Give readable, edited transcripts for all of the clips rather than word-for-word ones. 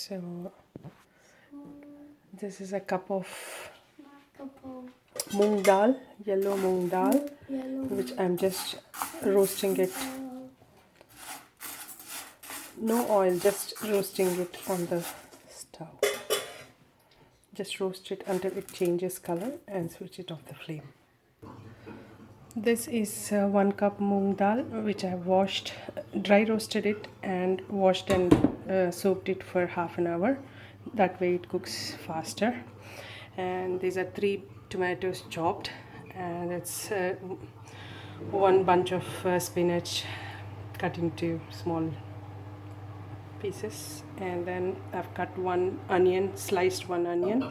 So this is a cup of Mung Dal, yellow Mung Dal, which I'm just roasting it. No oil, just roasting it on the stove. Just roast it until it changes color and switch it off the flame. This is 1 cup Mung Dal, which I washed, dry roasted it and washed and soaked it for half an hour. That way it cooks faster. And these are 3 tomatoes chopped, and it's 1 bunch of spinach cut into small pieces, and then I've cut 1 onion, sliced 1 onion,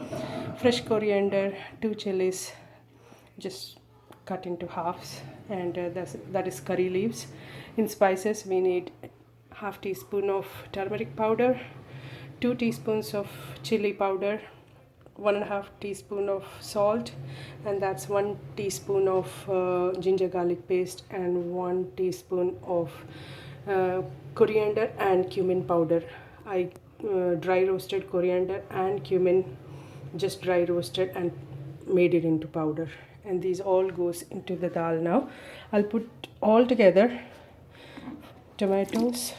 fresh coriander, 2 chilies just cut into halves, and that is curry leaves. In spices we need half teaspoon of turmeric powder, 2 teaspoons of chili powder, 1.5 teaspoon of salt, and that's 1 teaspoon of ginger garlic paste, and 1 teaspoon of coriander and cumin powder. I dry roasted coriander and cumin, just dry roasted and made it into powder, and these all goes into the dal. Now I'll put all together tomatoes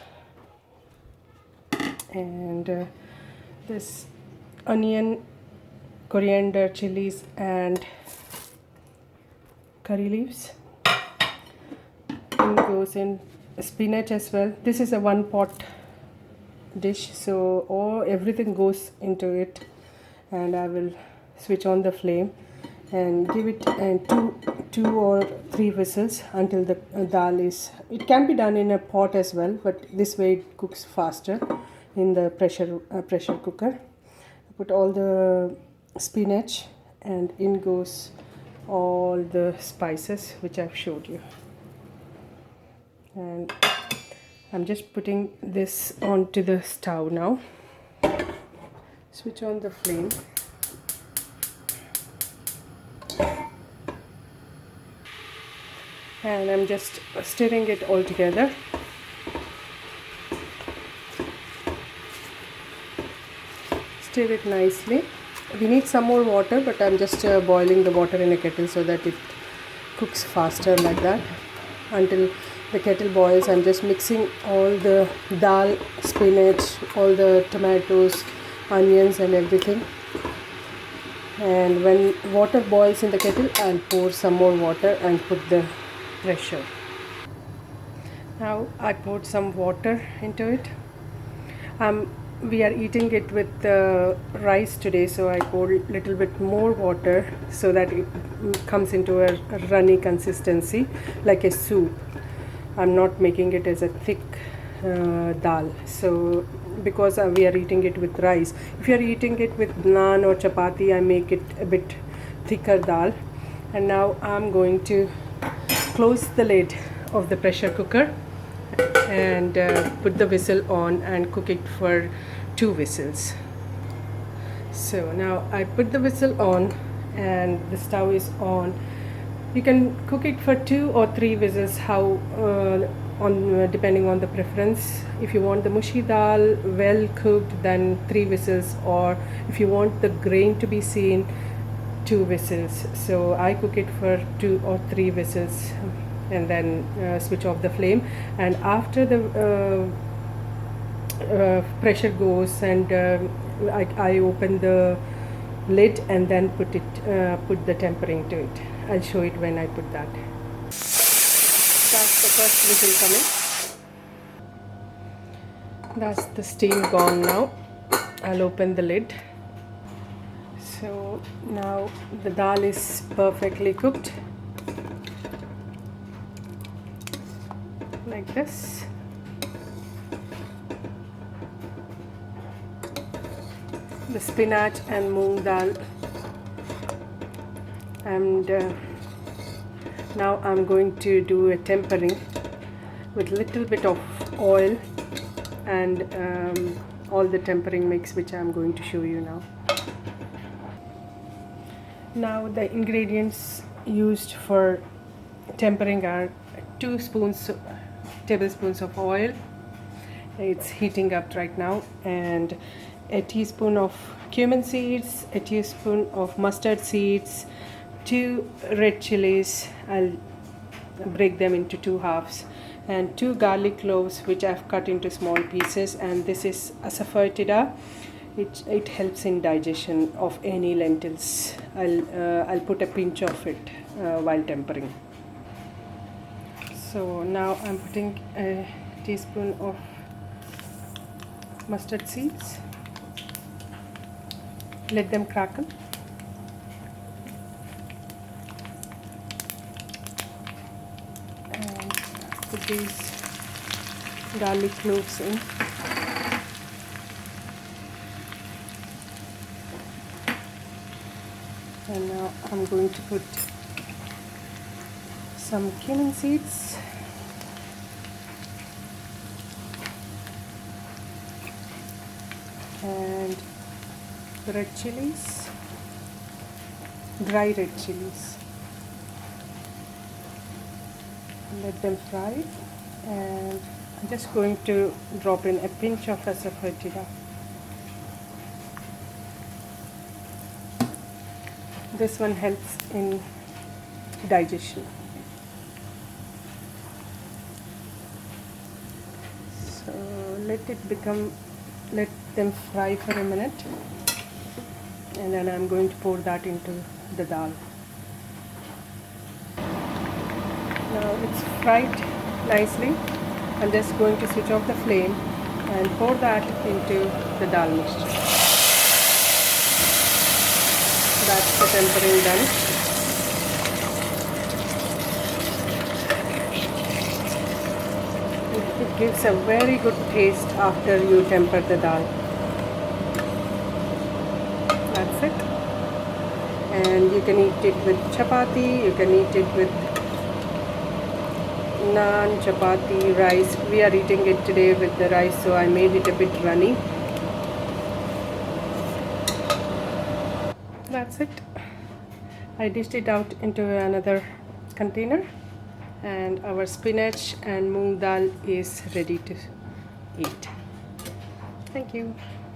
and this onion, coriander, chilies and curry leaves. And goes in spinach as well. This is a 1 pot dish, so everything goes into it, and I will switch on the flame and give it two or 3 whistles until the dal is. It can be done in a pot as well, but this way it cooks faster in the pressure cooker. Put all the spinach, and in goes all the spices which I've showed you. And I'm just putting this onto the stove now. Switch on the flame. And I'm just stirring it all together. Stir it nicely. We need some more water, but I'm just boiling the water in a kettle so that it cooks faster like that. Until the kettle boils, I'm just mixing all the dal, spinach, all the tomatoes, onions and everything. And when water boils in the kettle, I'll pour some more water and put the pressure. Now I poured some water into it. We are eating it with rice today, so I poured a little bit more water so that it comes into a runny consistency like a soup. I'm not making it as a thick dal, so because we are eating it with rice. If you are eating it with naan or chapatti, I make it a bit thicker dal. And now I'm going to close the lid of the pressure cooker and put the whistle on and cook it for 2 whistles. So now I put the whistle on and the stove is on. You can cook it for 2 or 3 whistles, depending on the preference. If you want the mushy dal well cooked, then 3 whistles, or if you want the grain to be seen, 2 whistles. So I cook it for 2 or 3 whistles and then switch off the flame. And after the pressure goes, and I open the lid and then put the tempering to it. I'll show it when I put that. That's the first whistle coming. That's the steam gone now. I'll open the lid. So now the dal is perfectly cooked like this. The spinach and moong dal, and now I'm going to do a tempering with little bit of oil and all the tempering mix which I'm going to show you now. Now the ingredients used for tempering are 2 tablespoons of oil. It's heating up right now, and a teaspoon of cumin seeds, a teaspoon of mustard seeds, 2 red chilies. I'll break them into 2 halves, and 2 garlic cloves which I've cut into small pieces, and this is asafoetida. It helps in digestion of any lentils. I'll put a pinch of it while tempering. So now I'm putting a teaspoon of mustard seeds. Let them crackle. And put these garlic cloves in. And now I'm going to put some cumin seeds. And red chilies, dry red chilies. Let them fry, and I'm just going to drop in a pinch of asafoetida. This one helps in digestion. So let them fry for a minute, and then I'm going to pour that into the dal. Now it's fried nicely. I'm just going to switch off the flame and pour that into the dal mixture. That's the tempering done. It gives a very good taste after you temper the dal. That's it. And you can eat it with chapatti, you can eat it with naan, chapatti, rice. We are eating it today with the rice, so I made it a bit runny. That's it. I dished it out into another container, and our spinach and mung dal is ready to eat. Thank you.